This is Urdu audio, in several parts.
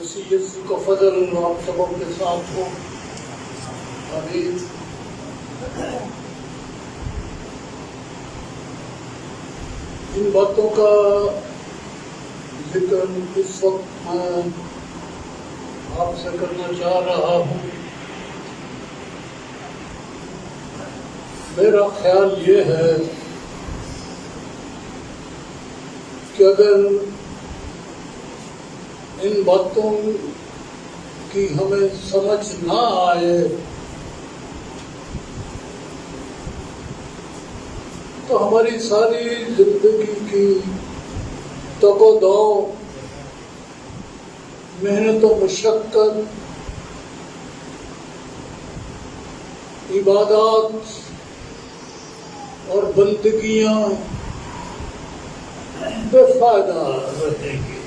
مسیح یسوع کا فضل آپ سبوں کے ساتھ ہو. آمین. ان باتوں کا ذکر اس وقت میں آپ سے کرنا چاہ رہا ہوں. میرا خیال یہ ہے کہ اگر ان باتوں کی ہمیں سمجھ نہ آئے تو ہماری ساری زندگی کی تگ و دو، محنت و مشقت، عبادات اور بندگیاں بے فائدہ رہیں گی.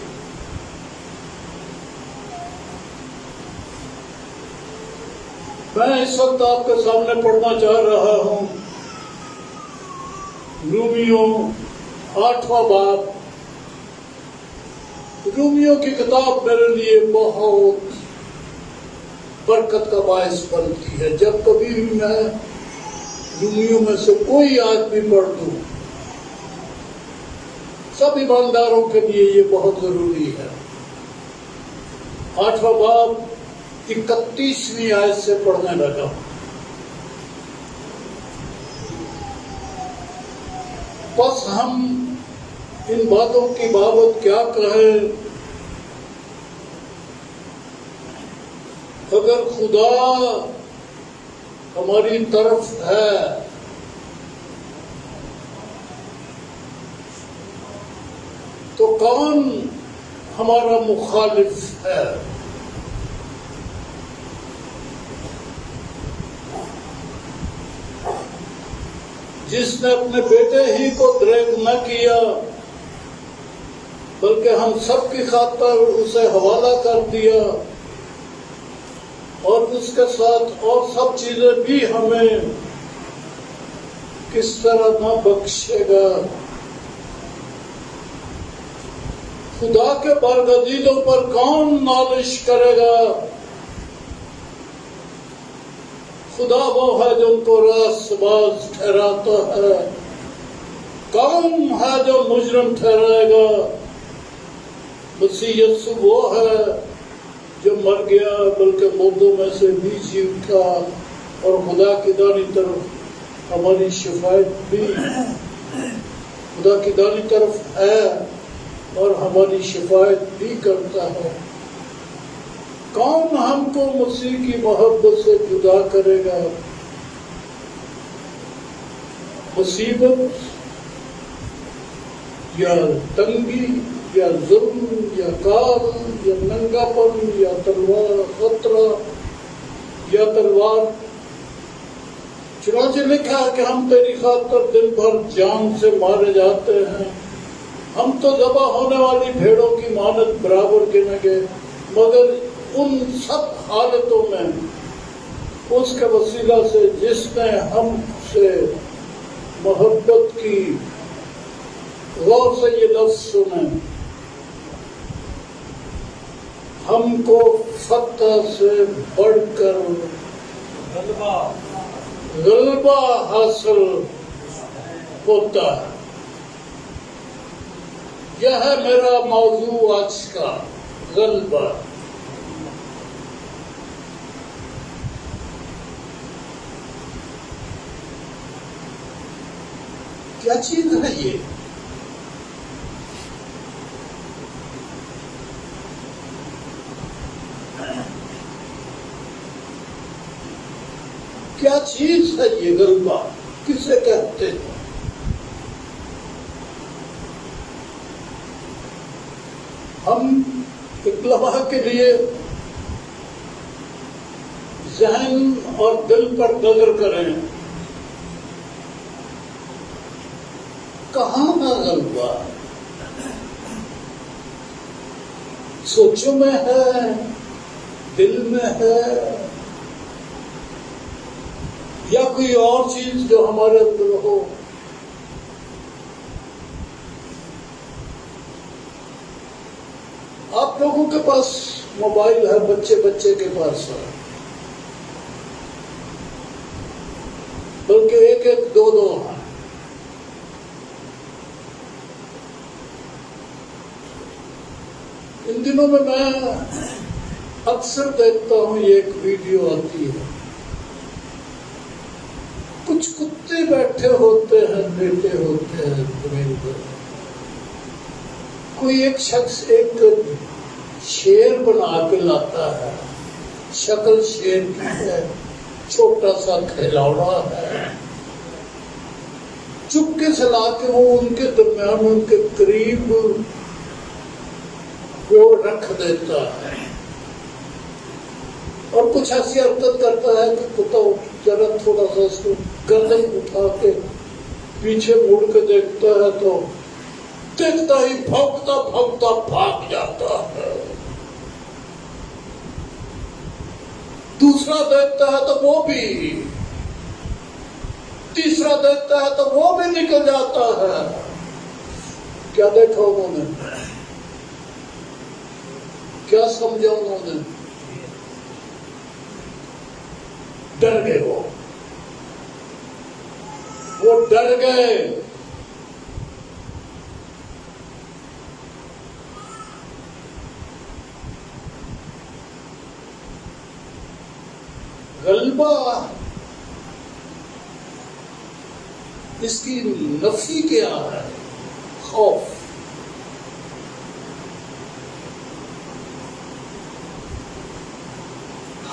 میں اس وقت آپ کے سامنے پڑھنا چاہ رہا ہوں رومیوں 8واں باب. رومیوں کی کتاب میرے لیے بہت برکت کا باعث بنتی ہے. جب کبھی بھی میں رومیوں میں سے کوئی آیت بھی پڑھ دوں، سب ایمانداروں کے لیے یہ بہت ضروری ہے. 8واں باب 31ویں آیت سے پڑھنے لگا. بس ہم ان باتوں کی بابت کیا کہیں؟ اگر خدا ہماری طرف ہے تو کون ہمارا مخالف ہے؟ جس نے اپنے بیٹے ہی کو دریغ نہ کیا بلکہ ہم سب کی خاطر اسے حوالہ کر دیا، اور اس کے ساتھ اور سب چیزیں بھی ہمیں کس طرح نہ بخشے گا. خدا کے برگزیدوں پر کون نالش کرے گا؟ خدا وہ ہے جو ان کو راست باز ٹھہراتا ہے. کون ہے جو مجرم ٹھہرائے گا؟ مسیح یسوع وہ ہے جو مر گیا بلکہ مردوں میں سے بھی جی اٹھا، اور خدا کی دائیں طرف ہماری شفاعت بھی خدا کی دائیں طرف ہے اور ہماری شفاعت بھی کرتا ہے. کون ہم کو مسیح کی محبت سے جدا کرے گا؟ مصیبت یا تنگی یا ظلم یا کال یا ننگا پن یا تلوار، خطرہ یا تلوار؟ چنانچہ لکھا ہے کہ ہم تیری خاطر دن بھر جان سے مارے جاتے ہیں، ہم تو ذبح ہونے والی بھیڑوں کی مانند برابر گنے گئے، مگر ان سب حالتوں میں اس کے وسیلہ سے جس نے ہم سے محبت کی. غور سے یہ لفظ سنیں، ہم کو فتح سے بڑھ کر غلبہ حاصل ہوتا ہے. یہ ہے میرا موضوع آج کا، غلبہ. کیا چیز ہے یہ؟ کیا چیز ہے یہ غلبہ؟ کسے کہتے ہیں؟ ہم ایک لمحہ کے لیے ذہن اور دل پر نظر کریں. کہاں ہے غلبہ؟ سوچوں میں ہے؟ دل میں ہے؟ یا کوئی اور چیز جو ہمارے اندر ہو؟ آپ لوگوں کے پاس موبائل ہے، بچے بچے کے پاس ہے، بلکہ ایک ایک دو دو ہیں۔ ان دنوں میں اکثر دیکھتا ہوں، یہ ایک ویڈیو آتی ہے، کچھ کتے بیٹھے ہوتے ہیں، لیٹے ہوتے ہیں زمین پر، کوئی ایک شخص ایک شیر بنا کے لاتا ہے، شکل شیر کی ہے، چھوٹا سا کھلونا ہے، چپکے سے لا کے وہ ان کے درمیان، ان کے قریب وہ رکھ دیتا ہے، اور کچھ ایسی حرکت کرتا ہے کہ کتا ذرا تھوڑا سا اس کو گردن اٹھا کے پیچھے مڑ کے دیکھتا ہے تو دیکھتا ہی بھونکتا بھونکتا بھاگ جاتا ہے۔ دوسرا دیکھتا ہے تو وہ بھی، تیسرا دیکھتا ہے تو وہ بھی نکل جاتا ہے۔ کیا دیکھا انہوں نے؟ کیا سمجھا انہوں نے؟ ڈر گئے، وہ ڈر گئے۔ غلبہ اس کی نفی کیا ہے؟ خوف۔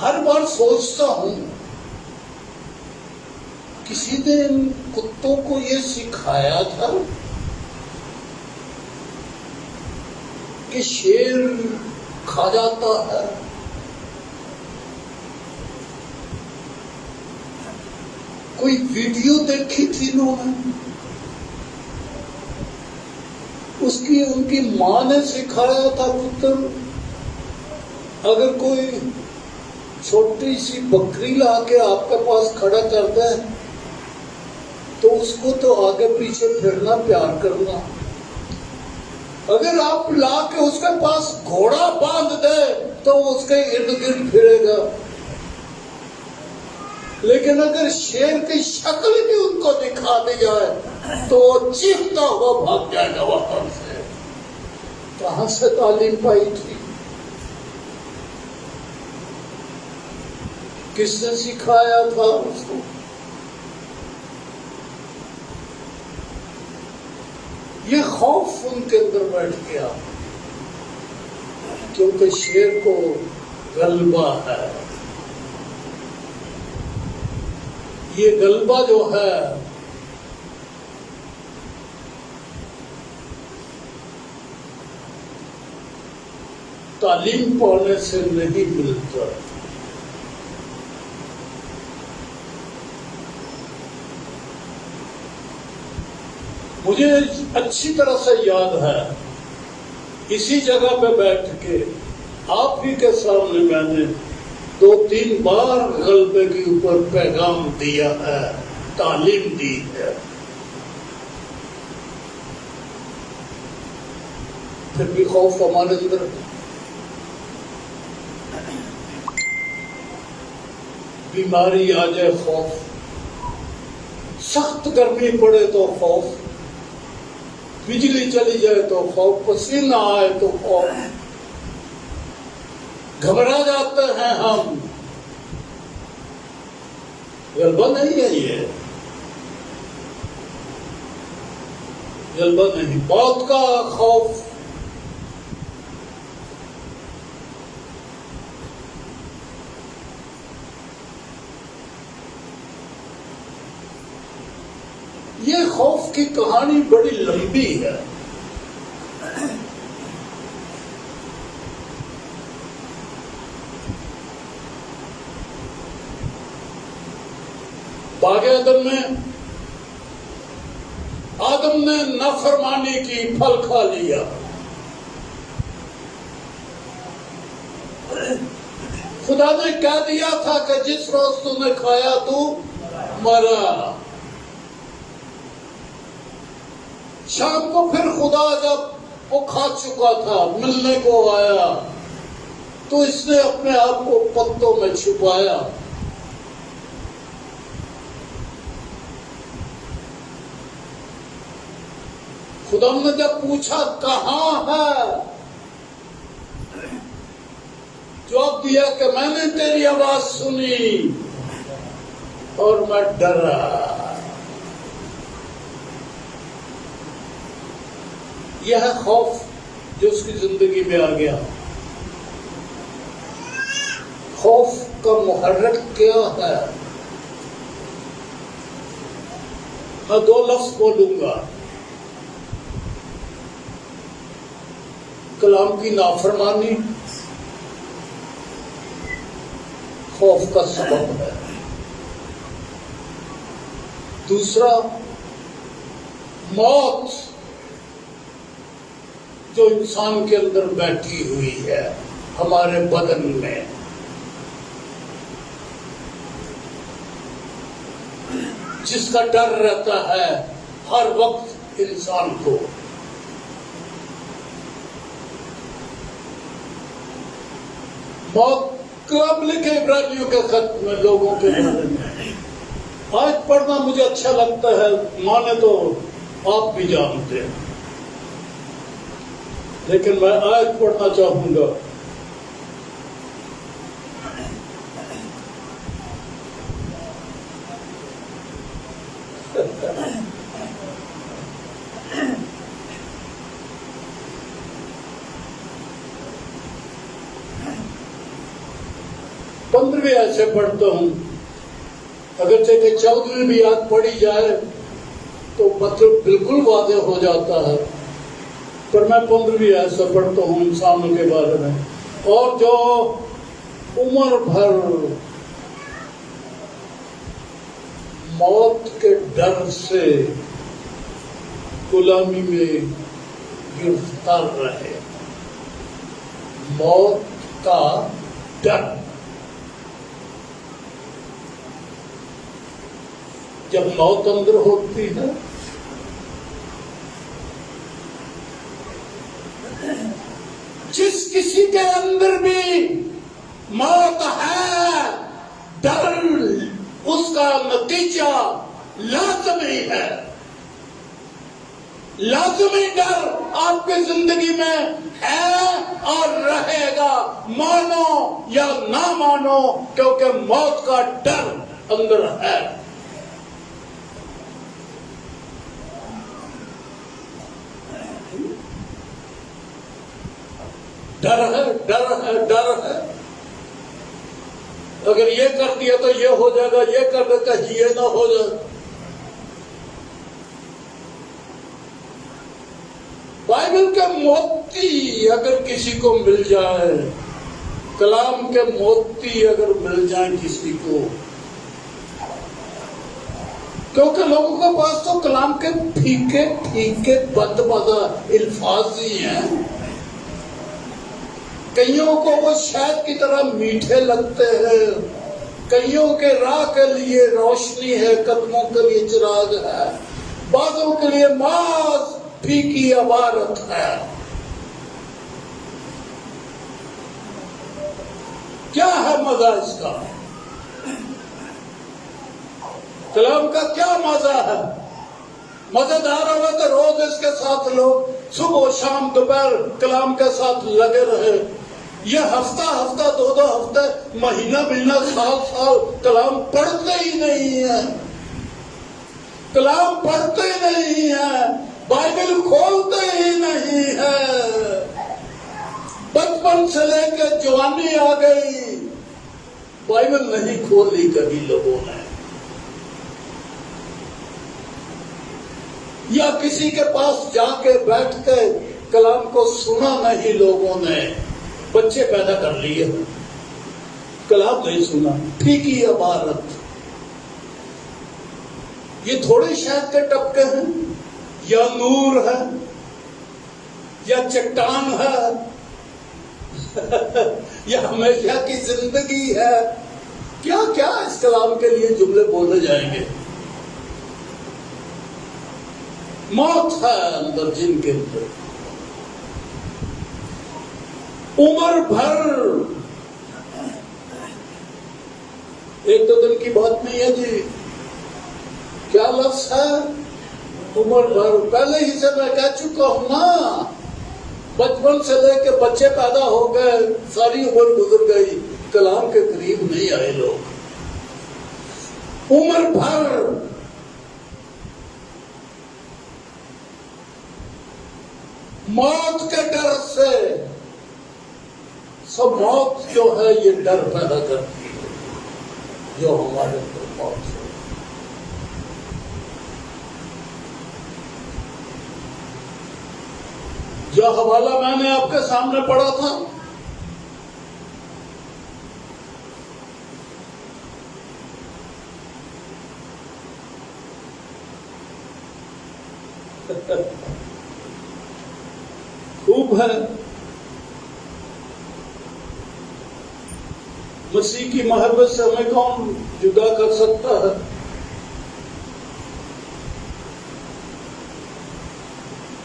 ہر بار سوچتا ہوں، کسی نے ان کتوں کو یہ سکھایا تھا کہ شیر کھا جاتا ہے؟ کوئی ویڈیو دیکھی تھی انہوں نے، اس کی ان کی ماں نے سکھایا تھا پتر اگر کوئی چھوٹی سی بکری لا کے آپ کے پاس کھڑا کر دے تو اس کو تو آگے پیچھے پھرنا، پیار کرنا۔ اگر آپ لا کے اس کے پاس گھوڑا باندھ دے تو اس کے ارد گرد پھرے گا، لیکن اگر شیر کی شکل بھی ان کو دکھا دی جائے تو وہ چیختا ہوا بھاگ جائے گا وہاں سے۔ کہاں سے تعلیم پائی تھی؟ کس نے سکھایا تھا اس کو؟ یہ خوف ان کے اندر بیٹھ گیا، کیونکہ شیر کو غلبہ ہے۔ یہ غلبہ جو ہے تعلیم پانے سے نہیں ملتا۔ مجھے اچھی طرح سے یاد ہے، اسی جگہ پہ بیٹھ کے آپ ہی کے سامنے میں نے 2-3 بار غلبے کے اوپر پیغام دیا ہے، تعلیم دی ہے، پھر بھی خوف ہمارے اندر۔ بیماری آ جائے خوف، سخت گرمی پڑے تو خوف، بجلی چلی جائے تو خوف، پسینہ آئے تو خوف، گھبرا جاتے ہیں ہم۔ غلبہ نہیں ہے یہ، غلبہ نہیں، موت کا خوف۔ یہ خوف کی کہانی بڑی لمبی ہے۔ باغ عدن میں آدم نے نافرمانی کی، پھل کھا لیا، خدا نے کہہ دیا تھا کہ جس روز تو نے کھایا تو مرا۔ شام کو پھر خدا جب وہ کھا چکا تھا، ملنے کو آیا تو اس نے اپنے آپ کو پتوں میں چھپایا۔ خدا نے جب پوچھا کہاں ہے، جواب دیا کہ میں نے تیری آواز سنی اور میں ڈرا۔ یہ ہے خوف جو اس کی زندگی میں آ گیا۔ خوف کا محرک کیا ہے؟ میں 2 لفظ بولوں گا۔ کلام کی نافرمانی خوف کا سبب ہے۔ دوسرا، موت جو انسان کے اندر بیٹھی ہوئی ہے ہمارے بدن میں، جس کا ڈر رہتا ہے ہر وقت انسان کو۔ موت کب لکھے عبرانیوں کے خط میں لوگوں کے بارے میں؟ آج پڑھنا مجھے اچھا لگتا ہے، مانے تو آپ بھی جانتے ہیں، لیکن میں آیت پڑھنا چاہوں گا۔ پندرہویں آیت سے پڑھتا ہوں، اگرچہ کہ 14ویں بھی آیت پڑھی جائے تو مطلب بالکل واضح ہو جاتا ہے، پر میں 15ویں آیت سے پڑھتا ہوں انسانوں کے بارے میں۔ اور جو عمر بھر موت کے ڈر سے غلامی میں گرفتار رہے، موت کا ڈر، جب موت اندر ہوتی ہے جس کسی کے اندر بھی موت ہے، ڈر اس کا نتیجہ لازمی ہے۔ لازمی ڈر آپ کی زندگی میں ہے اور رہے گا، مانو یا نہ مانو، کیونکہ موت کا ڈر اندر ہے۔ ڈر ہے، ڈر ہے، ڈر ہے۔ اگر یہ کر دیا تو یہ ہو جائے گا، یہ کر دے کہیں یہ نہ ہو جائے۔ بائبل کے موتی اگر کسی کو مل جائے، کلام کے موتی اگر مل جائیں کسی کو، کیونکہ لوگوں کے پاس تو کلام کے پھیکے پھیکے بدمزہ الفاظ ہی ہیں، کئیوں کو وہ شہد کی طرح میٹھے لگتے ہیں، کئیوں کے راہ کے لیے روشنی ہے، قدموں کے لیے چراغ ہے، بعضوں کے لیے محض پھیکی عبارت ہے۔ کیا ہے مزہ اس کا؟ کلام کا کیا مزہ ہے؟ مزیدار ہوگا تو روز اس کے ساتھ لوگ صبح شام دوپہر کلام کے ساتھ لگے رہے۔ یہ ہفتہ ہفتہ، 2 ہفتے، مہینہ مہینہ، سال کلام پڑھتے ہی نہیں ہیں، کلام پڑھتے ہی نہیں ہیں، بائبل کھولتے ہی نہیں ہیں۔ بچپن سے لے کے جوانی آ گئی، بائبل نہیں کھولی کبھی لوگوں نے، یا کسی کے پاس جا کے بیٹھ کے کلام کو سنا نہیں لوگوں نے۔ بچے پیدا کر لیے، کلام نہیں سنا، پھیکی عبارت۔ یہ تھوڑے شہد کے ٹپکے ہیں، یا نور ہے، یا چٹان ہے، یا ہمیشہ کی زندگی ہے؟ کیا کیا اس کلام کے لیے جملے بولے جائیں گے؟ موت ہے اندر جن کے اندر، عمر بھر، ایک دو دن کی بات نہیں ہے جی، کیا لفظ ہے؟ عمر بھر. پہلے ہی سے میں کہہ چکا ہوں نا، بچپن سے لے کے بچے پیدا ہو گئے، ساری عمر گزر گئی، کلام کے قریب نہیں آئے لوگ. عمر بھر موت کے ڈر سے، سب موت جو ہے یہ ڈر پیدا کرتی ہے جو ہمارے اندر موت ہے. جو حوالہ میں نے آپ کے سامنے پڑھا تھا، خوب ہے. مسیح کی محبت سے ہمیں کون جدا کر سکتا ہے؟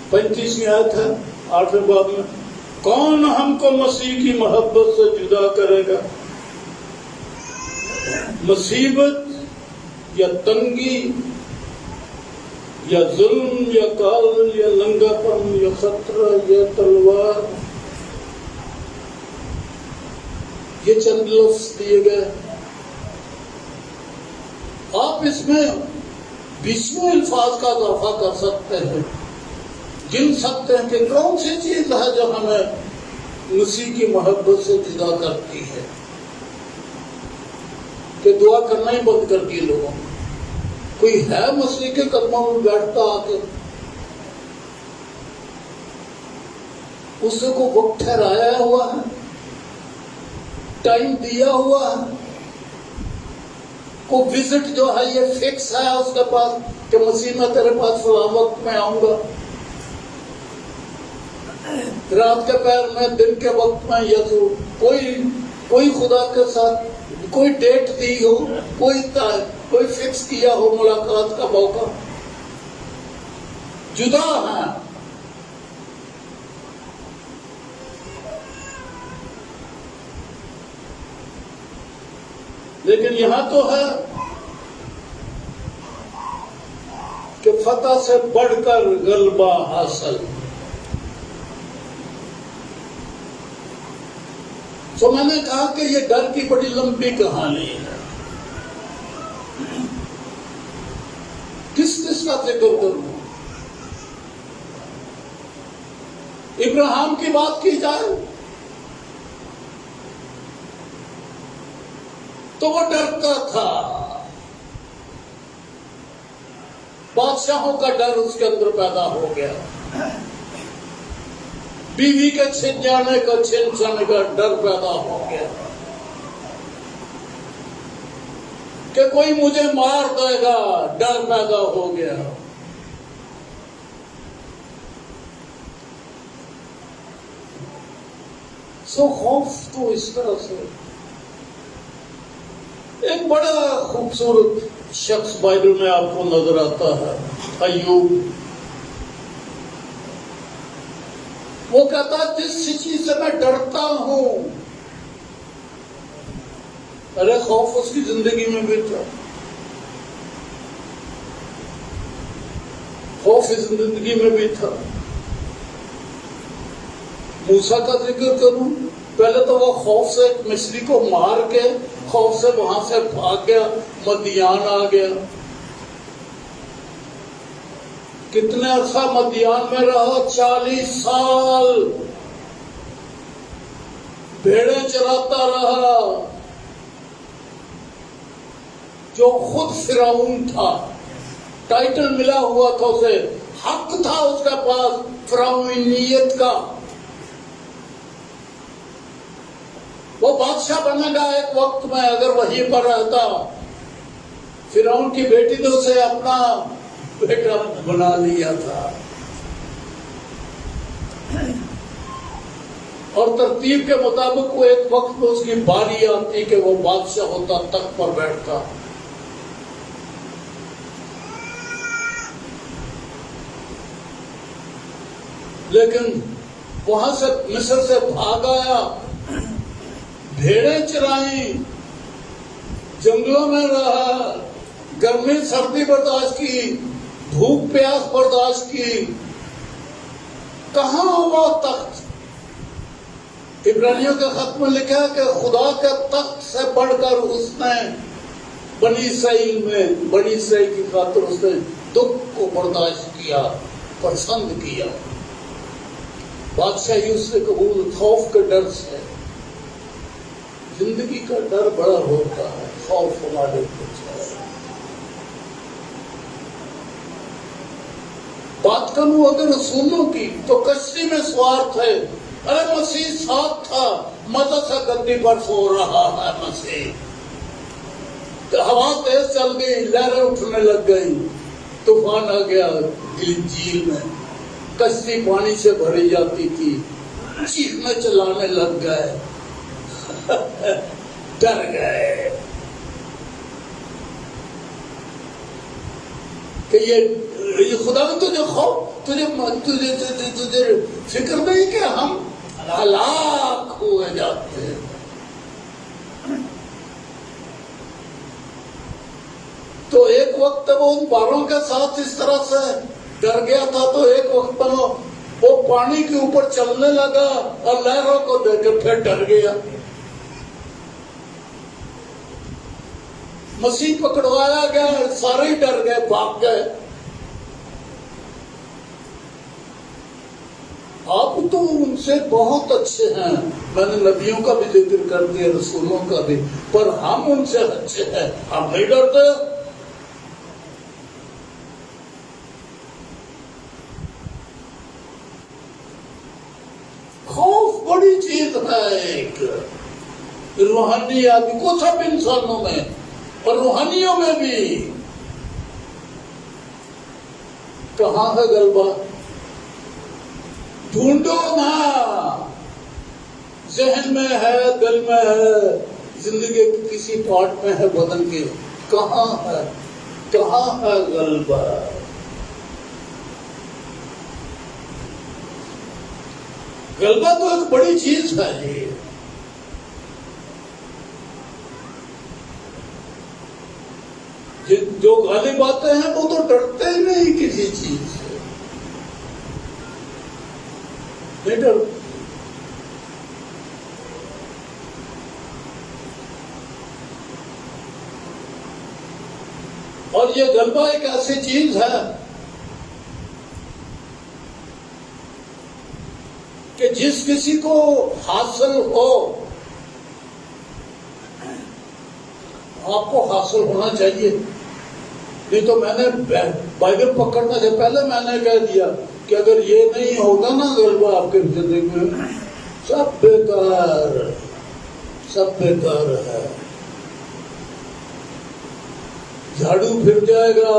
پینتیسویں آیت ہے 8ویں باب میں، کون ہم کو مسیح کی محبت سے جدا کرے گا؟ مصیبت یا تنگی یا ظلم یا کال یا ننگا پن یا خطرہ یا تلوار. یہ چند لفظ دیے گئے. آپ اس میں 20 الفاظ کا اضافہ کر سکتے ہیں، گن سکتے ہیں کہ کون سی چیز ہے جو ہمیں مسیح کی محبت سے جدا کرتی ہے، کہ دعا کرنا ہی بند کر دی لوگوں نے. کوئی ہے مسیح کے قدموں میں بیٹھتا آ کے، اس سے کو وقت ٹھہرایا ہوا ہے، ٹائم دیا ہوا ہے، کو وزٹ جو ہے یہ فکس ہے اس کے پاس کہ مسیح میں تیرے پاس فلاں وقت میں آؤں گا، رات کے پہر میں، دن کے وقت میں، یا تو کوئی خدا کے ساتھ کوئی ڈیٹ دی ہو، کوئی فکس کیا ہو ملاقات کا موقع. جدا ہے. لیکن یہاں تو ہے کہ فتح سے بڑھ کر غلبہ حاصل. تو میں نے کہا کہ یہ ڈر کی بڑی لمبی کہانی ہے. کس کا ذکر کروں؟ ابراہیم کی بات کی جائے تو وہ ڈرتا تھا، بادشاہوں کا ڈر اس کے اندر پیدا ہو گیا، بیوی کے چھن جانے کا، چھن جانے کا ڈر پیدا ہو گیا کہ کوئی مجھے مار دے گا، ڈر پیدا ہو گیا. سو خوف تو اس طرح سے. ایک بڑا خوبصورت شخص بائبل میں آپ کو نظر آتا ہے، ایوب. وہ کہتا ہے جس چیز سے میں ڈرتا ہوں، ارے خوف اس کی زندگی میں بھی تھا، خوف اس زندگی میں بھی تھا. موسیٰ کا ذکر کروں، پہلے تو وہ خوف سے ایک مصری کو مار کے خوف سے وہاں سے بھاگ گیا، مدیان آ گیا. کتنے عرصہ مدیان میں رہا؟ 40 سال بھیڑیں چراتا رہا. جو خود فرعون تھا، ٹائٹل ملا ہوا تھا اسے، حق تھا اس کے پاس فرعونیت کا. وہ بادشاہ بنے گا ایک وقت میں اگر وہیں پر رہتا. فرعون کی بیٹی نے اسے اپنا بیٹا بنا لیا تھا، اور ترتیب کے مطابق وہ ایک وقت میں اس کی باری آتی کہ وہ بادشاہ ہوتا، تخت پر بیٹھتا. لیکن وہاں سے مصر سے بھاگ آیا، بھیڑیں چرائی، جنگلوں میں رہا، گرمی سردی برداشت کی، بھوک پیاس برداشت کی، کہاں ہوا تخت؟ عبرانیوں کے خط میں لکھا کہ خدا کے تخت سے بڑھ کر اس نے بنی اسرائیل کی خاطر اس نے دکھ کو برداشت کیا، پسند کیا، بادشاہی اس سے قبول، خوف کے ڈر سے۔ زندگی کا ڈر بڑا ہوتا ہے، خوف ہمارے کچھ ہے۔ بات کروں اگر رسولوں کی تو کشتی میں سوار تھے، ارے مسیح ساتھ تھا، مزہ سے گدی پر سو رہا ہے مسیح۔ ہوا تیز چل گئی، لہریں اٹھنے لگ گئی، طوفان آ گیا جھیل میں، کشتی پانی سے بھری جاتی تھی، چیخنے چلانے لگ گئے، ڈر گئے کہ یہ خدا نے تجھے خوف، تجھے فکر نہیں کہ ہم ہلاک ہوئے جاتے ہیں۔ تو ایک وقت وہ ان باروں کے ساتھ اس طرح سے ڈر گیا تھا، تو ایک وقت وہ پانی کے اوپر چلنے لگا اور لہروں کو دیکھ کے پھر ڈر گیا۔ مسیح پکڑوایا گیا، سارے ہی ڈر گئے، بھاگ گئے۔ آپ تو ان سے بہت اچھے ہیں، میں نے نبیوں کا بھی ذکر کر دیا، رسولوں کا بھی، پر ہم ان سے اچھے ہیں، ہم نہیں ڈرتے۔ خوف بڑی چیز ہے، ایک روحانی آدمی کو، سب انسانوں میں اور روحانیوں میں بھی۔ کہاں ہے غلبہ؟ ڈھونڈو نا، ذہن میں ہے، دل میں ہے، زندگی کے کسی پارٹ میں ہے بدن کے، کہاں ہے؟ کہاں ہے غلبہ؟ غلبہ تو ایک بڑی چیز ہے یہ، جو غالب آتے ہیں وہ تو ڈرتے ہی نہیں کسی چیز سے، نہیں ڈرتے۔ اور یہ غلبہ ایک ایسی چیز ہے کہ جس کسی کو حاصل ہو، آپ کو حاصل ہونا چاہیے۔ نہیں تو میں نے بائبل پکڑنے سے پہلے میں نے کہہ دیا کہ اگر یہ نہیں ہوگا نا غلبہ آپ کے زندگی میں، سب بیکار، سب بیکار ہے۔ جھاڑو پھر جائے گا،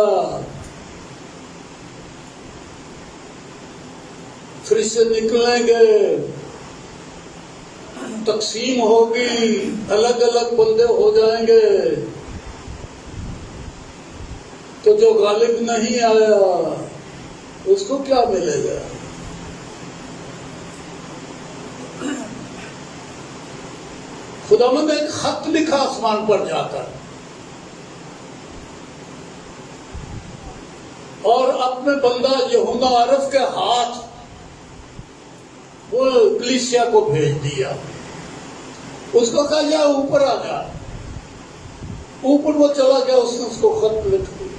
پھر سے نکلیں گے، تقسیم ہوگی، الگ الگ بندے ہو جائیں گے، تو جو غالب نہیں آیا اس کو کیا ملے گا؟ خداوند نے ایک خط لکھا آسمان پر جا کر، اور اپنے بندہ یہوذا عارف کے ہاتھ وہ کلیسیا کو بھیج دیا۔ اس کو کہا جا اوپر آ جا، اوپر وہ چلا گیا، اس نے اس کو خط لکھ دیا،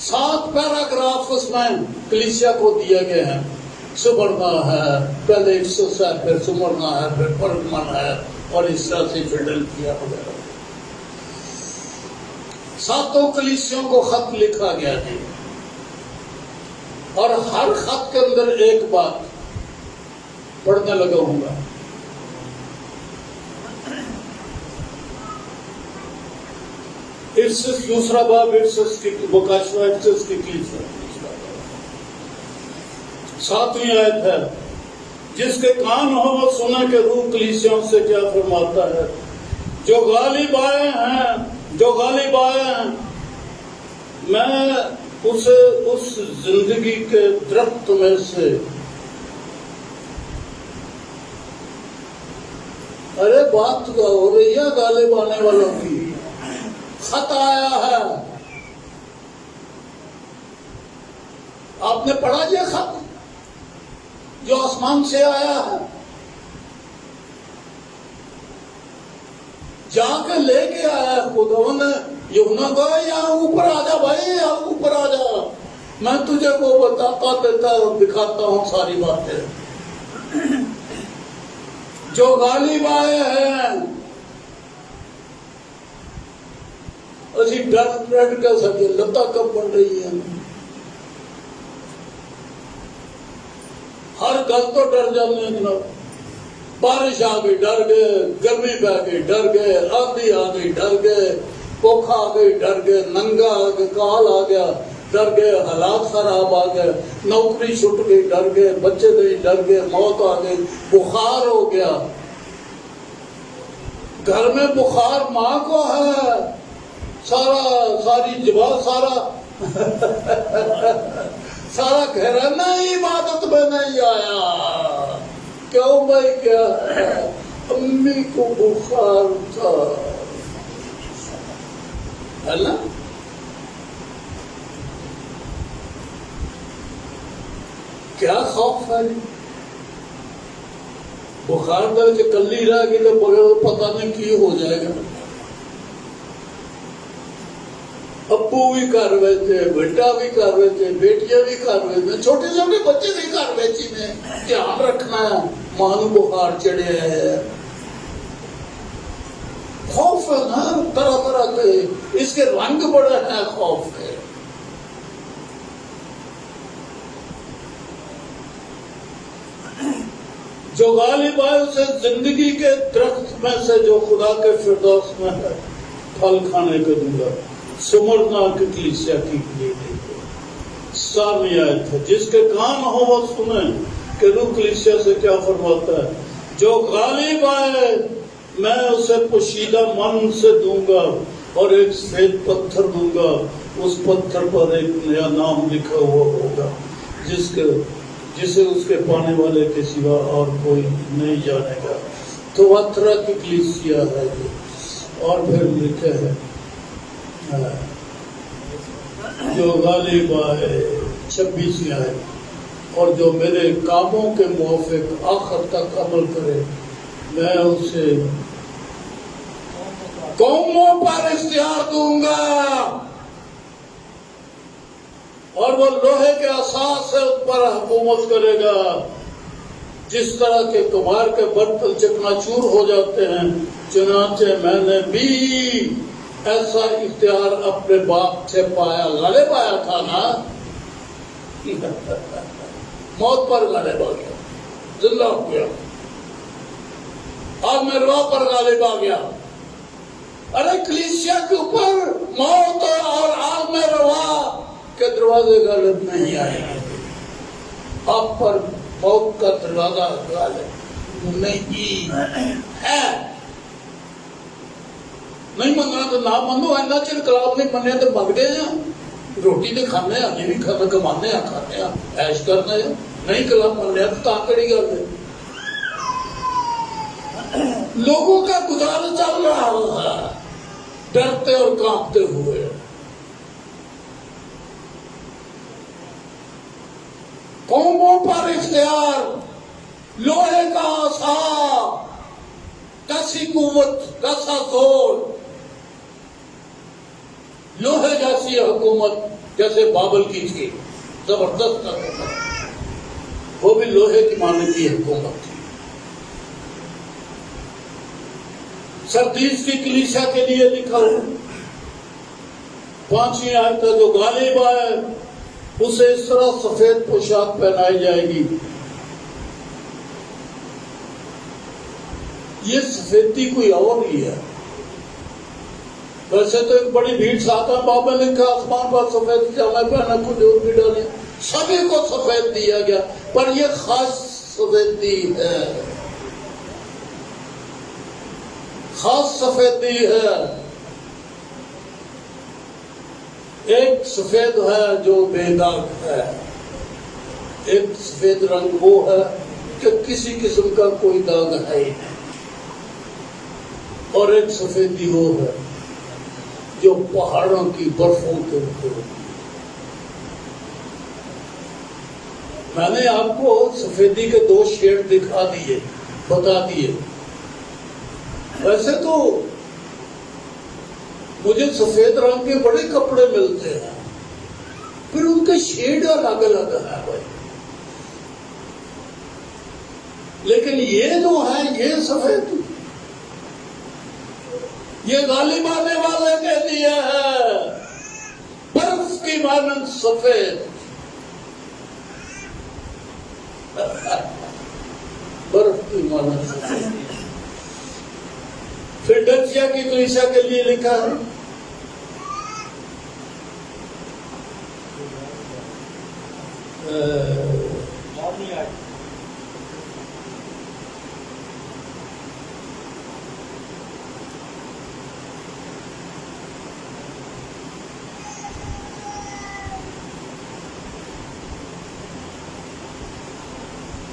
7 پیراگراف اس میں کلیسیا کو دیے گئے ہیں۔ سمرنا ہے، پہلے افسوس ہے، پھر سمرنا ہے، پھر پرگمن ہے، اور اس طرح سے فیلڈلفیا وغیرہ، 7 کلیسیوں کو خط لکھا گیا ہے، اور ہر خط کے اندر ایک بات پڑھنے لگا ہوں گا۔ ارسس دوسرا باب، ارسس کی مکاشفہ، ارسس کی کلیسیا، 7ویں آیت ہے، جس کے کان ہو وہ سنے کہ روح کلیسیوں سے کیا فرماتا ہے۔ جو غالب آئے ہیں، جو غالب آئے ہیں، میں اسے اس زندگی کے درخت میں سے ارے بات ہو رہی ہے غالب آنے والوں کی، خط آیا ہے، آپ نے پڑھا یہ خط جو آسمان سے آیا ہے؟ جا کے لے کے آیا خدا نے یوحنا کو، یہاں اوپر آ جا بھائی، یہاں اوپر آ جا، میں تجھے وہ بتاتا دیتا اور دکھاتا ہوں ساری باتیں جو غالب آئے ہیں۔ اسی ڈر کے سکے لتا کب بن رہی ہے، ہر گل تو ڈر جانے ہیں جناب، بارش آ گئی ڈر گئے، گرمی پہ گئی ڈر گئے، آندھی آ گئی ڈر گئے، بھوک آ گئی ڈر گئے، ننگا آ گیا، کال آ گیا ڈر گئے، حالات خراب آ گئے، نوکری چھٹ گئی ڈر گئے، بچے نہیں ڈر گئے، موت آ گئی، بخار ہو گیا، گھر میں بخار ماں کو ہے، ساری جبا سارا گھرانہ ہی عبادت میں نہیں آیا، کیوں بھائی کیا ہے؟ امی کو بخار تھا، ہے نا؟ کیا خوف ہے؟ بخار در کے کلی رہ گی تو بغیر پتہ نہیں کی ہو جائے گا۔ ابو بھی کر رہے تھے، بیٹا بھی کر رہے تھے، بیٹیاں بھی کر رہے تھے، چھوٹے چھوٹے بچے بھی کر رہے تھے، دھیان رکھنا ہے، ماں بخار چڑھے ہے، خوف ہے نا طرح طرح کے، اس کے رنگ بڑے ہیں خوف کے۔ جو غالب آئے اسے زندگی کے درخت میں سے جو خدا کے فردوس میں ہے پھل کھانے کو دوں گا۔ سمرنا کی کلیسیا کی سامنے آیت ہے، جس کے کان ہو وہ سنیں کہ روح کلیسیا سے کیا فرماتا ہے۔ جو غالب آئے میں اسے پوشیدہ من سے دوں گا اور ایک سفید پتھر دوں گا، اس پتھر پر ایک نیا نام لکھا ہوا ہوگا جسے اس کے پانے والے کے سوا اور کوئی نہیں جانے گا۔ تو واترا کی کلیسیا ہے یہ، اور پھر لکھے ہے جو غالب آئے 26 آئے اور جو میرے کاموں کے موافق آخر تک عمل کرے، میں اسے قوموں پر اختیار دوں گا اور وہ لوہے کے اساس سے ان پر حکومت کرے گا، جس طرح کے کمار کے برتن چکنا چور ہو جاتے ہیں، چنانچہ میں نے بھی ایسا اختیار اپنے باپ سے پایا۔ غالب آیا تھا نا، موت پر غالب آ گیا، زندہ ہو گیا، اور میں روح پر غالب آ گیا۔ ارے کلیسیا کے اوپر موت اور عالم روا کے دروازے غالب نہیں آئے گے، آپ پر موت کا دروازہ غالب نہیں ہے۔ نہیں مننا تو نہ منو، اینا چر کلام نہیں منیا تو منگتے ہیں، روٹی تو کھانے ہیں، ابھی بھی کھانا کمانے ہیں، کھانے ہیں، عیش کرنے ہیں، نہیں کلام منیا تو تاکڑی گل ہے۔ لوگوں کا گزارا چل رہا ہے ڈرتے اور کانپتے ہوئے۔ قوموں پر اختیار، لوہے کا عصا، کیسی قوت، کیسا زور، لوہے جیسی حکومت جیسے بابل کی تھی، زبردست حکومت، وہ بھی لوہے کی مانند کی حکومت تھی۔ سردیس کی کلیسیا کے لیے لکھا ہے 5ویں آیت ہے، جو غالب آئے اسے اس طرح سفید پوشاک پہنائی جائے گی۔ یہ سفیدی کوئی اور ہی ہے، ویسے تو ایک بڑی بھیڑ ساتھ باب میں لکھا آسمان پر سفید جامے پہنا کچھ اور بھی ڈالے، سبھی کو سفید دیا گیا، پر یہ خاص سفیدی ہے، خاص سفیدی ہے۔ ایک سفید ہے جو بے داغ ہے، ایک سفید رنگ وہ ہے کہ کسی قسم کا کوئی داغ ہے ہی نہیں، اور ایک سفیدی وہ ہے جو پہاڑوں کی برفوں کے اوپر۔ میں نے آپ کو سفیدی کے 2 شیڈ دکھا دیے، بتا دیے۔ ویسے تو مجھے سفید رنگ کے بڑے کپڑے ملتے ہیں، پھر ان کے شیڈ الگ الگ ہے بھائی، لیکن یہ جو ہے یہ سفید، یہ غالب آنے والے کے لیے ہے، برف کی مانند سفید، برف کی مانند سفید۔ فلڈلفیا کی کلیسیا کے لیے لکھا ہے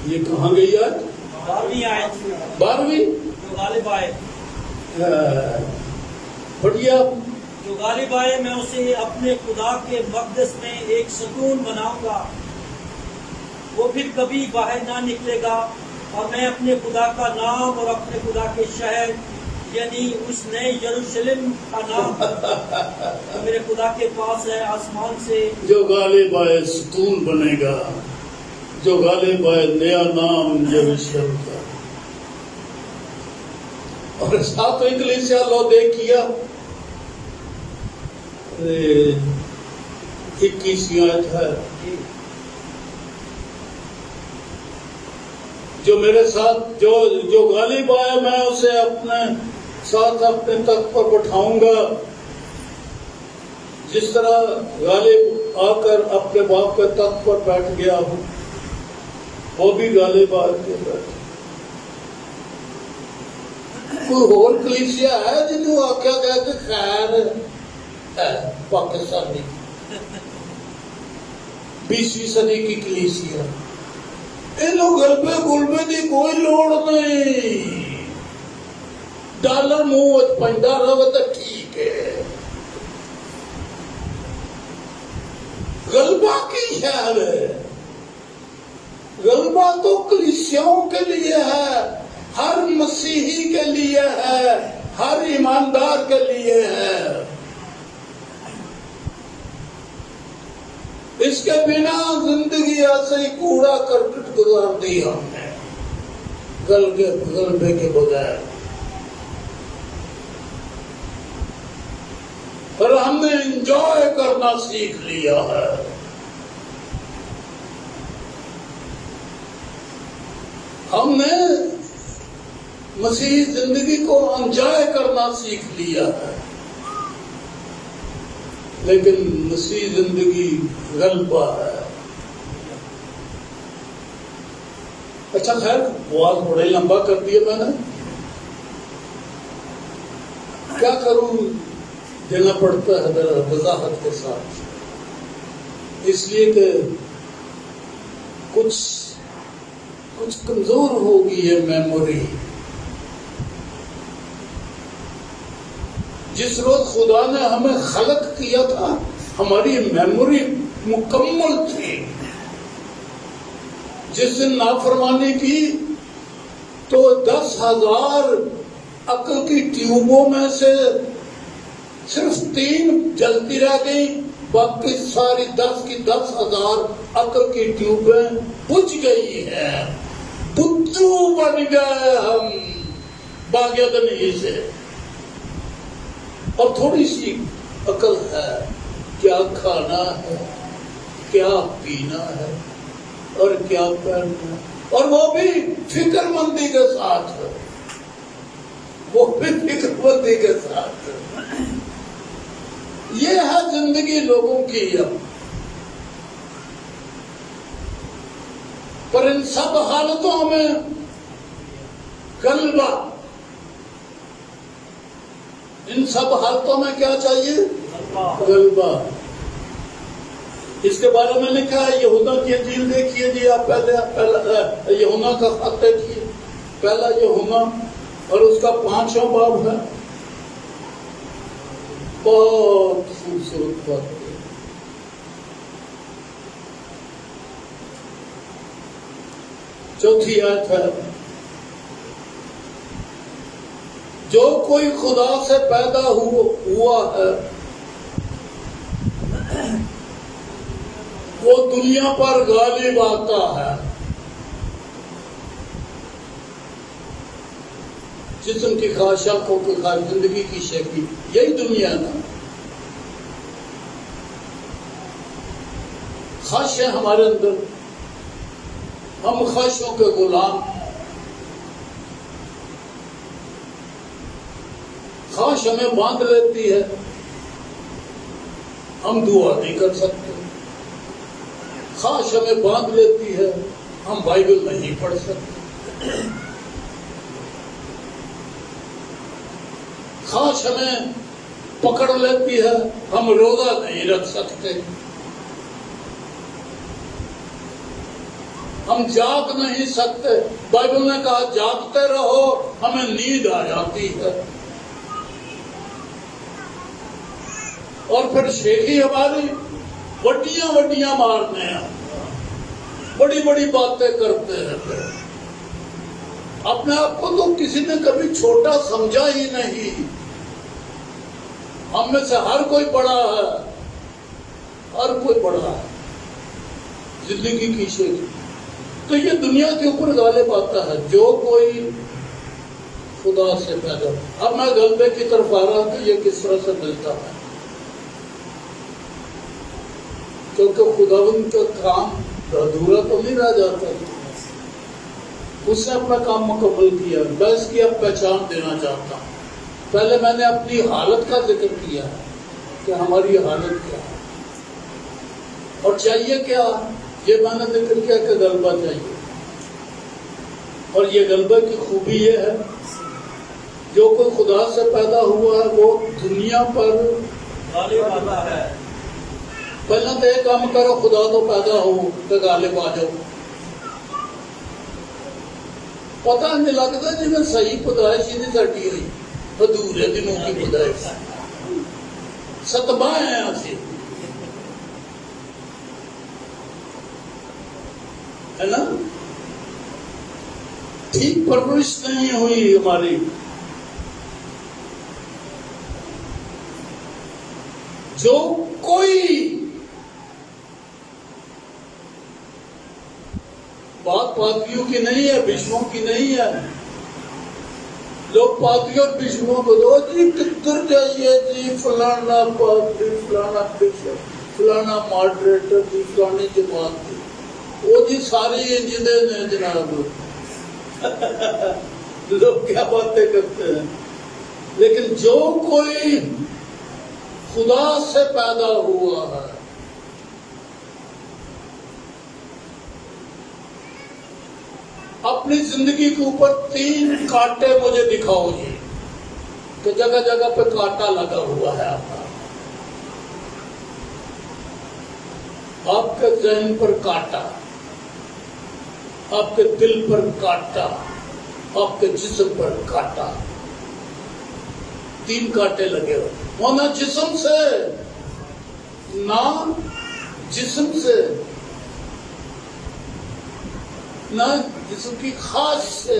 یہ کہاں گئی آج؟ 12ویں آیت 12ویں جو غالب آئے، بڑھیا۔ جو غالب آئے میں اسے اپنے خدا کے مقدس میں ایک ستون بناؤں گا، وہ پھر کبھی باہر نہ نکلے گا، اور میں اپنے خدا کا نام اور اپنے خدا کے شہر یعنی اس نئے یروشلم کا نام جو میرے خدا کے پاس ہے آسمان سے۔ جو غالب آئے ستون بنے گا، جو غالب آئے نیا نام یروشلم کا۔ اور 7ویں کلیسیا لودیکیا 21 آیت ہے، جو میرے ساتھ جو غالب آئے میں اسے اپنے ساتھ اپنے تخت پر بٹھاؤں گا، جس طرح غالب آ کر اپنے باپ کے تخت پر بیٹھ گیا ہوں، وہ بھی غالب آ کے بیٹھے۔ کوئی اور کلیسیا ہے جنہوں آخیا گیا کہ خیر ہے پاکستانی 20ویں صدی کی کلیسیا؟ انہوں غلبے گلبے کی کوئی لوڑ نہیں، ڈالر منہ پہنتا رہے تو ٹھیک ہے۔ غلبہ کی شہر ہے، غلبہ تو کلیسیاؤں کے لیے ہے، ہر مسیحی کے لیے ہے، ہر ایماندار کے لیے ہے۔ اس کے بنا زندگی ایسے ہی کوڑا کرکٹ گزار دی ہم نے، غلبے کے بغیر۔ اور ہم نے انجوائے کرنا سیکھ لیا ہے۔ ہم نے مسیحی زندگی کو انجوائے کرنا سیکھ لیا ہے، لیکن مسیحی زندگی غلبہ ہے۔ اچھا خیر، بہت بڑے لمبا کر دیا میں نے، کیا کروں، دینا پڑتا ہے وضاحت کے ساتھ، اس لیے کہ کچھ کمزور ہوگی یہ میموری۔ جس روز خدا نے ہمیں خلق کیا تھا ہماری میموری مکمل تھی، جس دن نافرمانی کی تو 10,000 عقل کی ٹیوبوں میں سے صرف 3 جلتی رہ گئی، باقی ساری 10 کی 10,000 عقل کی ٹیوبیں بجھ گئی ہیں، بدھو بن گئے ہم باغیدنی سے۔ اور تھوڑی سی عقل ہے، کیا کھانا ہے، کیا پینا ہے، اور کیا پہننا، اور وہ بھی فکر مندی کے ساتھ، وہ بھی فکر مندی کے ساتھ۔ یہ ہے زندگی لوگوں کی اب۔ پر ان سب حالتوں میں غلبہ، ان سب حالتوں میں کیا چاہیے؟ غلبہ۔ اس کے بارے میں لکھا ہے یہودا کی انجیل دیکھیے جی آپ، پہلا یوحنا کا خط دیکھیے، پہلا یوحنا اور اس کا 5واں باب ہے، بہت خوبصورت بات ہے۔ چوتھی آیت ہے، جو کوئی خدا سے پیدا ہوا ہے وہ دنیا پر غالب آتا ہے۔ جسم کی خواہش، آنکھوں کی خواہش، زندگی کی شکل، یہی دنیا ہے نا۔ خواہش ہے ہمارے اندر، ہم خواہشوں کے غلام۔ خواہش ہمیں باندھ لیتی ہے، ہم دعا نہیں کر سکتے۔ خواہش ہمیں باندھ لیتی ہے، ہم بائبل نہیں پڑھ سکتے۔ خواہش ہمیں پکڑ لیتی ہے، ہم روزہ نہیں رکھ سکتے۔ ہم جاگ نہیں سکتے، بائبل نے کہا جاگتے رہو، ہمیں نیند آ جاتی ہے۔ اور پھر شیخی ہماری وڈیاں مارنے ہیں، بڑی بڑی باتیں کرتے رہتے ہیں۔ اپنے آپ کو تو کسی نے کبھی چھوٹا سمجھا ہی نہیں۔ ہم میں سے ہر کوئی بڑا ہے، ہر کوئی بڑا ہے زندگی کی شیخی۔ تو یہ دنیا کے اوپر غالب آتا ہے جو کوئی خدا سے پیدا۔ اب میں غلبے کی طرف آ رہا ہوں کہ یہ کس طرح سے ملتا ہے، کیونکہ خداوند کا کام ادھورا تو نہیں رہ جاتا، اس نے اپنا کام مکمل کیا۔ میں اس کی اب پہچان دینا چاہتا ہوں۔ پہلے میں نے اپنی حالت کا ذکر کیا ہے کہ ہماری حالت کیا ہے اور چاہیے کیا، یہ میں نے ذکر کیا کہ غلبہ چاہیے۔ اور یہ غلبہ کی خوبی یہ ہے، جو کوئی خدا سے پیدا ہوا ہے وہ دنیا پر غالب آتا ہے۔ پہلے تو یہ کام کرو، خدا تو پیدا ہو کہ غالب آ جاؤ۔ پتہ نہیں لگتا جی میں صحیح پیدائش ہی نہیں سٹی ہوئی، ادھورے دنوں کی پیدائش، ستبا ہے ایسے، ہے نا؟ ٹھیک پرورش نہیں ہوئی ہماری۔ جو کوئی بات پادریوں کی نہیں ہے، بشموں کی نہیں ہے۔ لوگ پادریوں اور بشموں کو دو جی کدھر جائیے جی، فلانا پادری، فلانا بشپ، فلانا ماڈریٹر جی، فلانی جماعت جی، وہ جی ساری انجنیں ہیں جناب۔ لوگ کیا باتیں کرتے ہیں، لیکن جو کوئی خدا سے پیدا ہوا ہے اپنی زندگی کے اوپر 3 کانٹے مجھے دکھاؤ جی، کہ جگہ جگہ پہ کانٹا لگا ہوا ہے آپ کے ذہن پر کانٹا، آپ کے دل پر کانٹا، آپ کے جسم پر کانٹا، 3 کانٹے لگے ہوئے۔ ہونا جسم سے، نہ جسم سے، نہ جسم کی خواہش سے،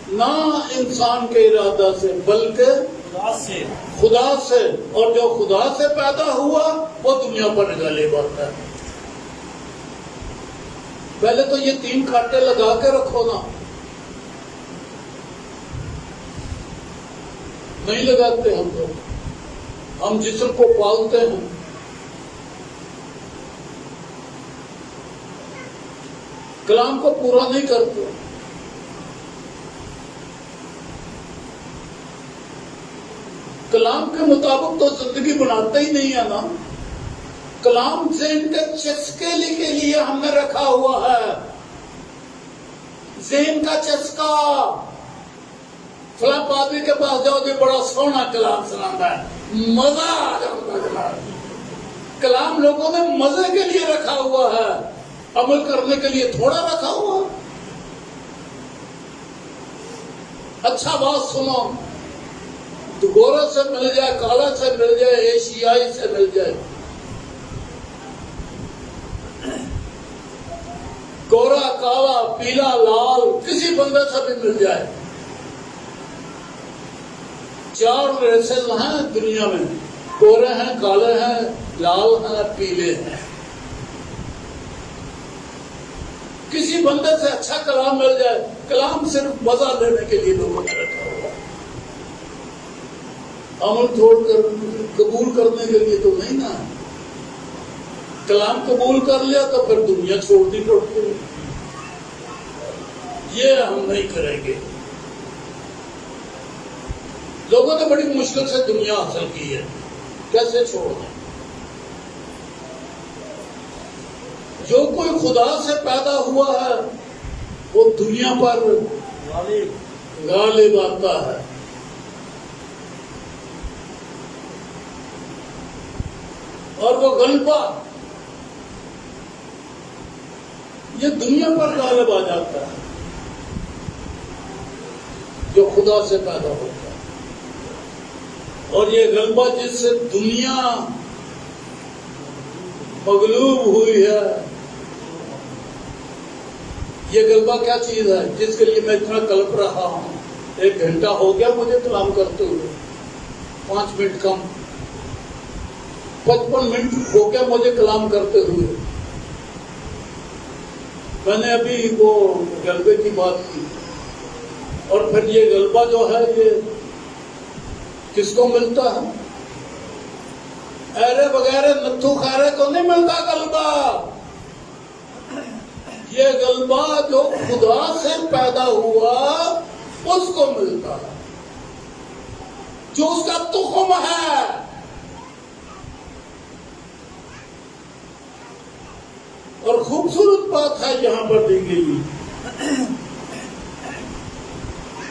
نہ انسان کے ارادہ سے، بلکہ خدا سے۔ اور جو خدا سے پیدا ہوا وہ دنیا پر غالب آتا ہے۔ پہلے تو یہ 3 کانٹے لگا کے رکھو نا، نہیں لگاتے ہم لوگ، ہم جسم کو پالتے ہیں، کلام کو پورا نہیں کرتے۔ کلام کے مطابق تو زندگی بناتے ہی نہیں ہے نا۔ کلام ذہن کے چسکے کے لیے ہم نے رکھا ہوا ہے، ذہن کا چسکا۔ فلاں پادری کے پاس جاؤ جی، بڑا سونا کلام سناتا ہے، مزہ آ جاتا ہے۔ کلام لوگوں نے مزے کے لیے رکھا ہوا ہے، عمل کرنے کے لیے تھوڑا رکھا ہوا ہے۔ اچھا بات سنو، تو گورا سے مل جائے، کالا سے مل جائے، ایشیائی سے مل جائے، گورا کالا پیلا لال کسی بندے سے بھی مل جائے، 4 ریسز ہیں دنیا میں، گورے ہیں، کالے ہیں، لال ہیں، پیلے ہیں۔ کسی بندے سے اچھا کلام مل جائے، کلام صرف مزہ لینے کے لیے لوگوں نے رکھا ہوا، عمل چھوڑ کر قبول کرنے کے لیے تو نہیں نا۔ کلام قبول کر لیا تو پھر دنیا چھوڑنی پڑتی ہے، یہ ہم نہیں کریں گے۔ لوگوں نے بڑی مشکل سے دنیا حاصل کی ہے، کیسے چھوڑ دیں؟ جو کوئی خدا سے پیدا ہوا ہے وہ دنیا پر غالب آتا ہے۔ اور وہ غلبہ یہ دنیا پر غالب آ جاتا ہے جو خدا سے پیدا ہوتا ہے۔ اور یہ غلبہ جس سے دنیا مغلوب ہوئی ہے، یہ غلبہ کیا چیز ہے جس کے لیے میں اتنا کلپ رہا ہوں؟ 1 گھنٹہ ہو گیا مجھے کلام کرتے ہوئے، 5 منٹ کم، 55 منٹ ہو گیا مجھے کلام کرتے ہوئے۔ میں نے ابھی وہ غلبے کی بات کی، اور پھر یہ غلبہ جو ہے یہ کس کو ملتا ہے؟ ایرے وغیرہ نتھو خیرے کو نہیں ملتا غلبہ۔ یہ غلبہ جو خدا سے پیدا ہوا اس کو ملتا ہے، جو اس کا تخم ہے۔ اور خوبصورت بات ہے یہاں پر دی گئی،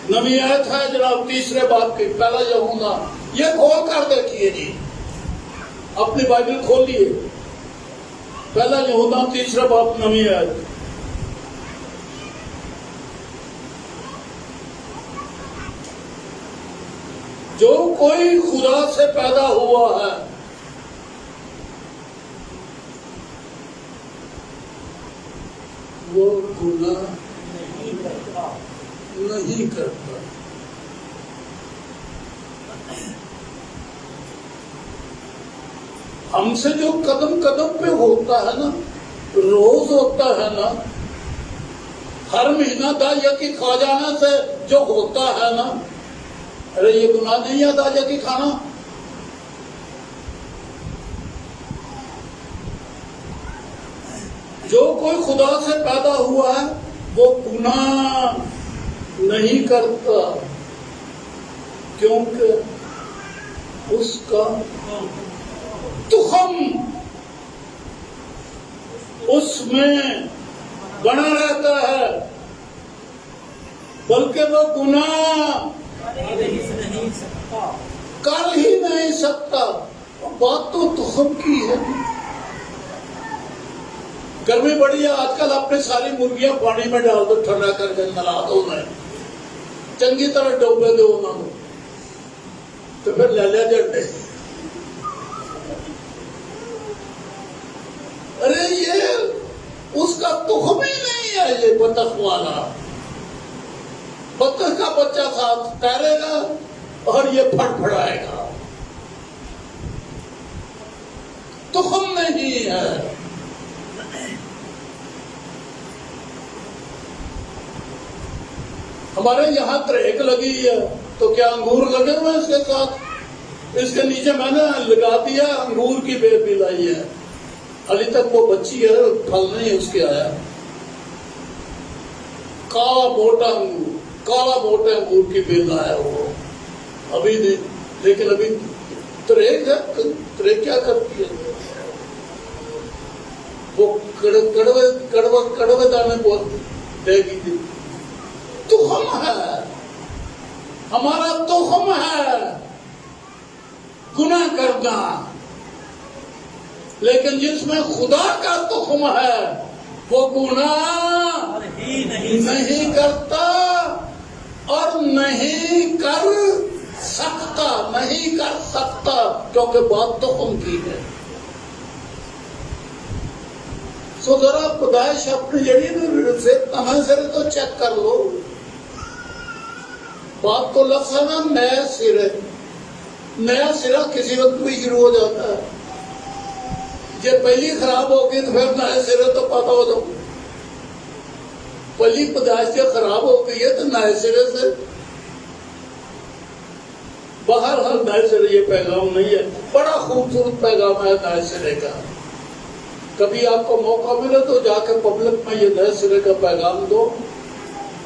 نویں آیت ہے جناب 3 باب کی، پہلا یوحنا، یہ کھول کر دیکھیے جی، اپنی بائبل کھولیے، پہلا یوحنا 3 باب 9 آیت۔ جو کوئی خدا سے پیدا ہوا ہے وہ گناہ نہیں کرتا۔ ہم سے جو قدم قدم پہ ہوتا ہے نا، روز ہوتا ہے نا، ہر مہینہ دایا کی کھا جانے سے جو ہوتا ہے نا، ارے یہ گناہ نہیں ہے دایا کی کھانا؟ جو کوئی خدا سے پیدا ہوا ہے وہ گناہ نہیں کرتا، کیونکہ اس کا تخم اس میں بنا رہتا ہے، بلکہ وہ گناہ کر ہی نہیں سکتا۔ بات تو تخم کی ہے۔ گرمی بڑی ہے، آج کل اپنے ساری مرغیاں پانی میں ڈال دو، ٹھنڈا کر کے نلا دو، انہیں چنگی طرح ڈوبے دو انہوں نے، تو پھر لے لیا جڑے۔ ارے یہ اس کا تخم ہی نہیں ہے، یہ بطخ والا۔ بطخ کا بچہ ساتھ تیرے گا اور یہ پھٹ پھڑائے گا، تخم نہیں ہے۔ ہمارے یہاں تریک لگی ہے تو کیا انگور لگے ہوئے اس کے ساتھ؟ اس کے نیچے میں نے لگا دیا انگور کی بیل بھی لائی ہے، ابھی تک وہ بچی ہے، پھل نہیں اس کے آیا۔ کالا موٹا انگور کی بیل لایا وہ ابھی نہیں، لیکن ابھی تریک ہے۔ تریک کیا کرتی ہے؟ وہ کڑوے دانے کو دے گی۔ تخم ہے، ہمارا تخم ہے گناہ کرنا۔ لیکن جس میں خدا کا تخم ہے وہ گناہ ہی نہیں کرتا اور نہیں کر سکتا کیونکہ بات تخم کی ہے. سو ذرا پیدائش اپنی جڑی نئے سرے تو چیک کر لو. بات کو لفظ ہے نا نیا سرے. نیا سرا کسی وقت بھی شروع ہو جاتا ہے. جب پہلی خراب ہوگی تو پھر نئے سرے تو پتا ہو جاؤ. پہلی پیدائش جب خراب ہو گئی ہے تو نئے سرے سے باہر ہر نئے سرے. یہ پیغام نہیں ہے. بڑا خوبصورت پیغام ہے نئے سرے کا. کبھی آپ کو موقع ملے تو جا کے پبلک میں یہ نئے سرے کا پیغام دو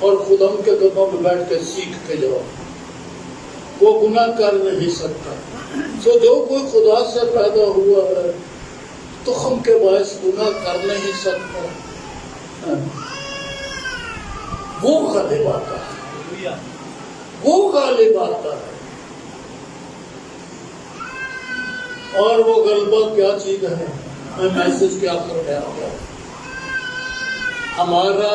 اور خدا کے قدموں میں بیٹھ کے سیکھ کے جاؤ. وہ گناہ کر نہیں سکتا. سو جو کوئی خدا سے پیدا ہوا ہے تخم کے باعث گناہ کر نہیں سکتا. وہ غالب آتا ہے. وہ غالب آتا ہے. اور وہ غلبہ کیا چیز ہے؟ میں میسج کے آخر میں آ گیا. ہمارا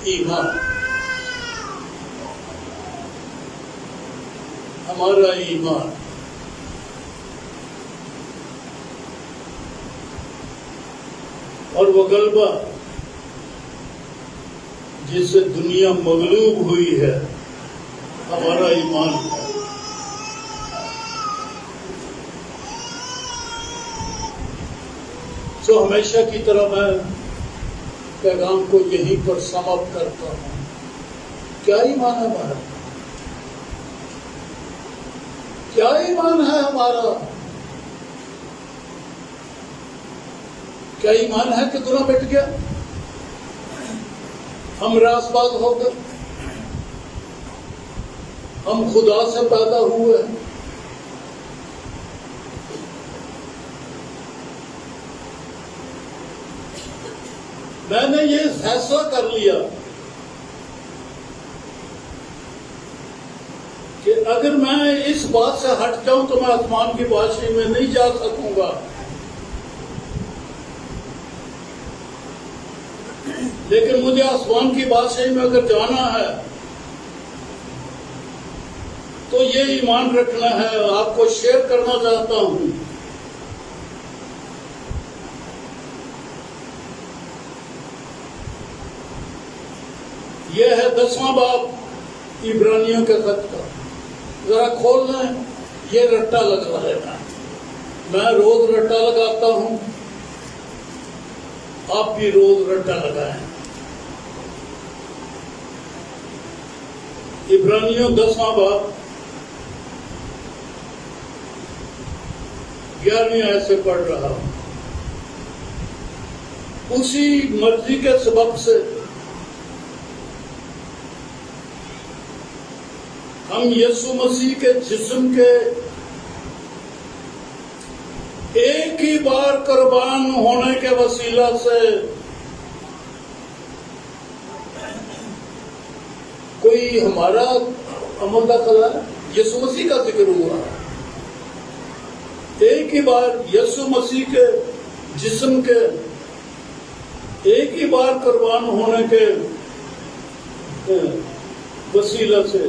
ایمان. ہمارا ایمان اور وہ غلبہ جس سے دنیا مغلوب ہوئی ہے ہمارا ایمان ہے. سو ہمیشہ کی طرح میں پیغام کو یہیں پر سم اپ کرتا ہوں. کیا ایمان ہے ہمارا؟ کیا ایمان ہے ہمارا؟ کیا ایمان ہے کہ گناہ مٹ گیا؟ ہم راست باز ہو گئے؟ ہم خدا سے پیدا ہوئے ہیں؟ میں نے یہ فیصلہ کر لیا کہ اگر میں اس بات سے ہٹ جاؤں تو میں آسمان کی بادشاہی میں نہیں جا سکوں گا. لیکن مجھے آسمان کی بادشاہی میں اگر جانا ہے تو یہ ایمان رکھنا ہے. آپ کو شیئر کرنا چاہتا ہوں. یہ ہے 10واں باب عبرانیوں کے خط کا. ذرا کھول لیں. یہ رٹا لگا ہے. میں روز رٹا لگاتا ہوں. آپ بھی روز رٹا لگائیں. عبرانیوں 10واں باب 11ویں آیت سے پڑھ رہا ہوں. اسی مرضی کے سبب سے ہم یسوع مسیح کے جسم کے ایک ہی بار قربان ہونے کے وسیلہ سے کوئی ہمارا عمل دخل ہے. یسوع مسیح کا ذکر ہوا. ایک ہی بار یسوع مسیح کے جسم کے ایک ہی بار قربان ہونے کے وسیلہ سے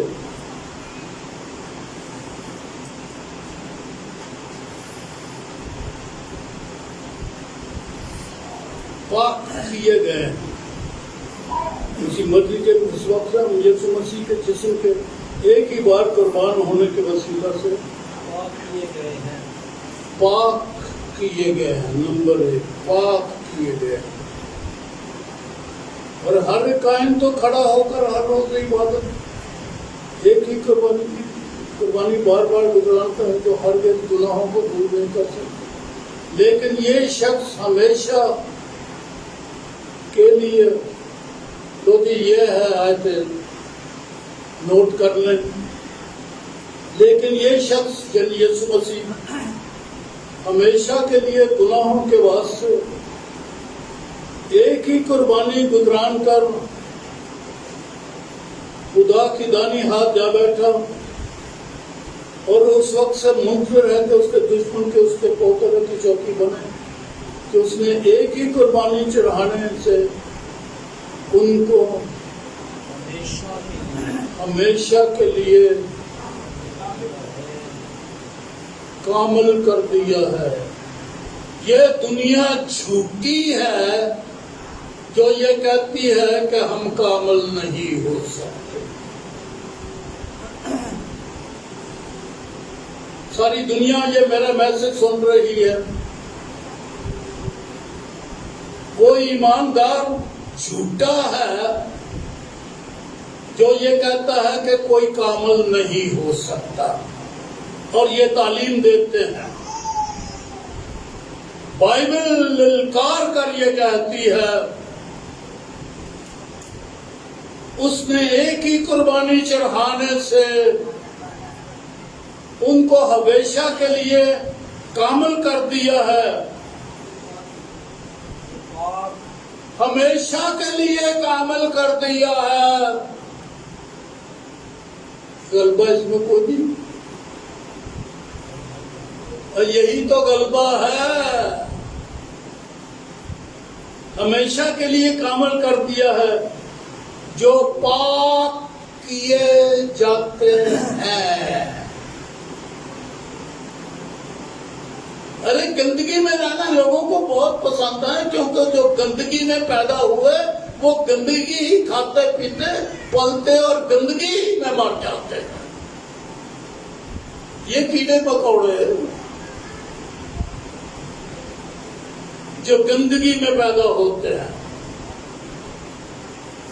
پاک کیے گئے ہیں. اسی مرضی کے اس وقت ہم یسوع مسیح کے جسم کے ایک ہی بار قربان ہونے کے وسیلہ سے پاک کیے گئے ہیں. نمبر 1 پاک کیے گئے ہیں. اور ہر کائن تو کھڑا ہو کر ہر روز عبادت ایک ہی قربانی بار بار گزارتا ہے جو ہر گناہوں کو دور نہیں کر سکتا. لیکن یہ شخص ہمیشہ کے لیے تو یہ ہے آیت نوٹ کر لیں. لیکن یہ شخص یعنی یسوع مسیح ہمیشہ کے لیے گناہوں کے واسطے ایک ہی قربانی گزران کر خدا کی دانی ہاتھ جا بیٹھا اور اس وقت سے منتظر ہے کہ اس کے دشمن کے اس کے پوتروں کی چوکی بنے، کہ اس نے ایک ہی قربانی چڑھانے سے ان کو ہمیشہ کے لیے کامل کر دیا ہے۔ یہ دنیا جھوٹی ہے جو یہ کہتی ہے کہ ہم کامل نہیں ہو سکتے۔ ساری دنیا یہ میرا میسج سن رہی ہے۔ وہ ایماندار جھوٹا ہے جو یہ کہتا ہے کہ کوئی کامل نہیں ہو سکتا، اور یہ تعلیم دیتے ہیں۔ بائبل للکار کر یہ کہتی ہے اس نے ایک ہی قربانی چڑھانے سے ان کو ہمیشہ کے لیے کامل کر دیا ہے، ہمیشہ کے لیے کامل کر دیا ہے۔ غلبہ اس میں کوئی نہیں، اور یہی تو غلبہ ہے، ہمیشہ کے لیے کامل کر دیا ہے جو پاک کیے جاتے ہیں۔ ارے گندگی میں رہنا لوگوں کو بہت پسند ہے، کیونکہ جو گندگی میں پیدا ہوئے وہ گندگی ہی کھاتے پیتے پلتے اور گندگی میں مر جاتے ہیں۔ یہ کیڑے مکوڑے جو گندگی میں پیدا ہوتے ہیں۔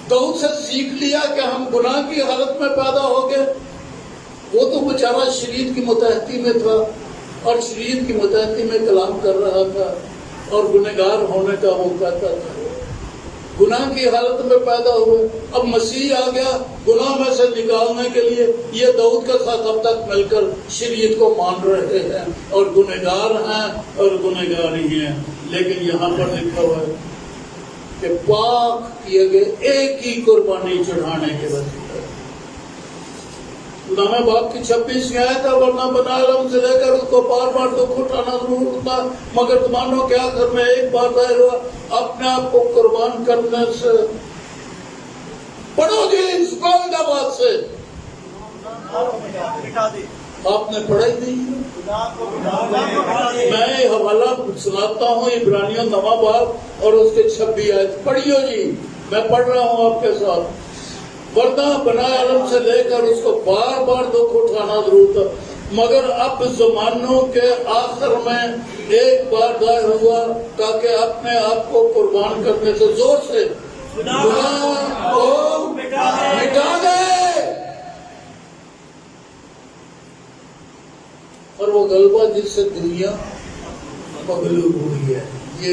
داؤد سے سیکھ لیا کہ ہم گناہ کی حالت میں پیدا ہو گئے، وہ تو بیچارہ شریعت کی متحدی میں تھا اور شریعت کی متحدی میں کلام کر رہا تھا اور گنہگار ہونے کا وہ کہتا تھا۔ گناہ کی حالت میں پیدا ہوئے، اب مسیح آ گیا گناہ میں سے نکالنے کے لیے، یہ داؤد کے ساتھ اب تک مل کر شریعت کو مان رہے ہیں اور گنہگار ہیں اور گنہگار ہی ہیں۔ لیکن یہاں پر لکھا ہوا ہے کہ پاک کیے گئے ایک ہی قربانی چڑھانے کے وسیلے۔ نامہ باپ کی 26 آیت ہے، ورنہ بنا علم سے لے کر اس کو بار بار دکھ اٹھانا ضرور ہوتا، مگر تمہاروں کے آخر میں ایک بار ظاہر ہوا، اپنے آپ کو قربان کرنے سے۔ پڑھو جی اس بلند آواز سے، آپ نے پڑھا ہی نہیں۔ میں حوالہ سناتا ہوں عبرانیوں نواں باب اور اس کے 26 آیت، پڑھیو جی، میں پڑھ رہا ہوں آپ کے ساتھ۔ ورنہ بنا علم سے لے کر اس کو بار بار دکھ اٹھانا ضرور تھا، مگر اب زمانوں کے آخر میں ایک بار ظاہر ہوا تاکہ اپنے آپ کو قربان کرنے سے، زور سے، گناہ کو مٹا دے۔ اور وہ غلبہ جس سے دنیا مغلوب ہوئی ہے، یہ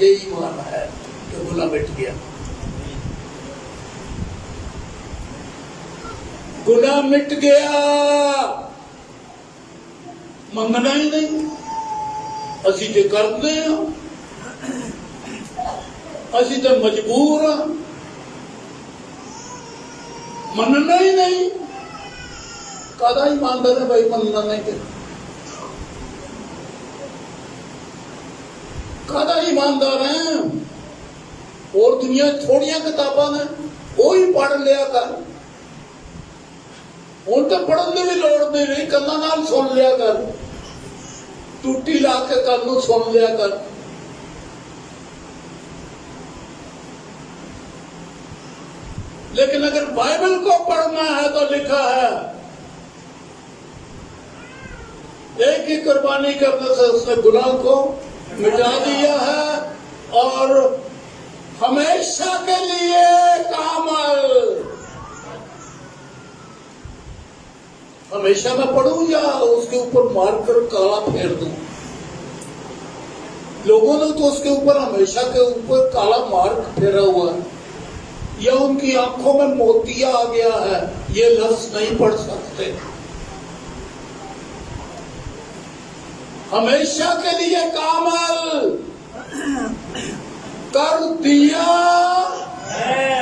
ایمان ہے کہ گناہ مٹ گیا، گناہ مٹ گیا۔ منگنا ہی نہیں، اسی تے کرتے ہیں، اسی تے مجبور ہیں، مننا ہی نہیں۔ کہا ایماندار ہے بھائی مننا نہیں کہ کہا ایماندار ہیں، اور دنیا تھوڑیاں کتاباں نے وہی پڑھ لیا کر، ہوں تو پڑھنے کی لوڑ نہیں رہی، کنا نال سن لیا کر، ٹوٹی لا کے کن سن لیا کر۔ لیکن اگر بائبل کو پڑھنا ہے تو لکھا ہے ایک ہی قربانی کرنے سے اس نے گناہ کو مٹا دیا ہے اور ہمیشہ کے لیے کامل۔ ہمیشہ میں پڑھوں یا اس کے اوپر مار کر کالا پھیر دوں؟ لوگوں نے تو اس کے اوپر ہمیشہ کے اوپر کالا مار پھیرا ہوا ہے، یا ان کی آنکھوں میں موتیا آ گیا ہے، یہ لفظ نہیں پڑھ سکتے۔ ہمیشہ کے لیے کامل کر دیا ہے۔